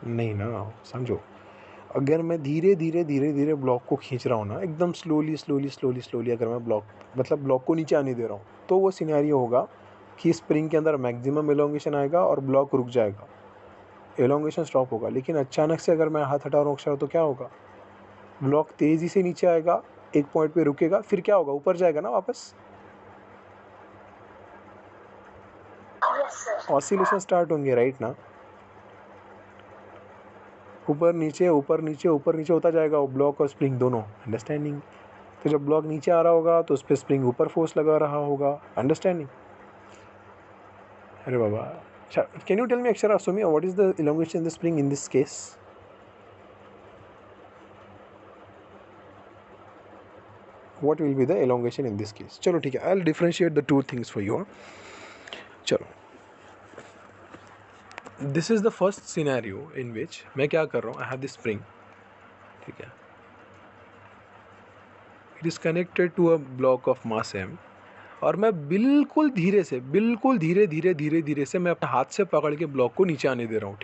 नहीं ना, समझो. अगर मैं धीरे धीरे ब्लॉक को खींच रहा हूँ ना, एकदम स्लोली, अगर मैं ब्लॉक को नीचे आने दे रहा हूँ, तो वो सिनेरियो होगा कि स्प्रिंग के अंदर मैक्सिमम एलोंगेशन आएगा और ब्लॉक रुक जाएगा, एलोंगेशन स्टॉप होगा. लेकिन अचानक से अगर मैं हाथ हटा रहा हूँ अक्षर, तो क्या होगा? ब्लॉक तेज़ी से नीचे आएगा, एक पॉइंट पे रुकेगा, फिर क्या होगा? ऊपर जाएगा ना वापस. Yes, sir. ऑसिलेशन स्टार्ट होंगे, राइट ना? ऊपर नीचे होता जाएगा वो ब्लॉक और स्प्रिंग दोनों. अंडरस्टैंडिंग? तो जब ब्लॉक नीचे आ रहा होगा तो उस पर स्प्रिंग ऊपर फोर्स लगा रहा होगा. अंडरस्टैंडिंग? अरे बाबा, can you tell me Akshara, Somiya, what is the elongation in the spring in this case? What will be the elongation in this case? चलो ठीक है, I'll differentiate the two things for you. चलो, this is the first scenario in which मैं क्या कर रहा हूँ? I have this spring, ठीक है? It is connected to a block of mass m, और मैं बिल्कुल धीरे से मैं अपने हाथ से पकड़ के ब्लॉक को नीचे आने दे रहा हूँ.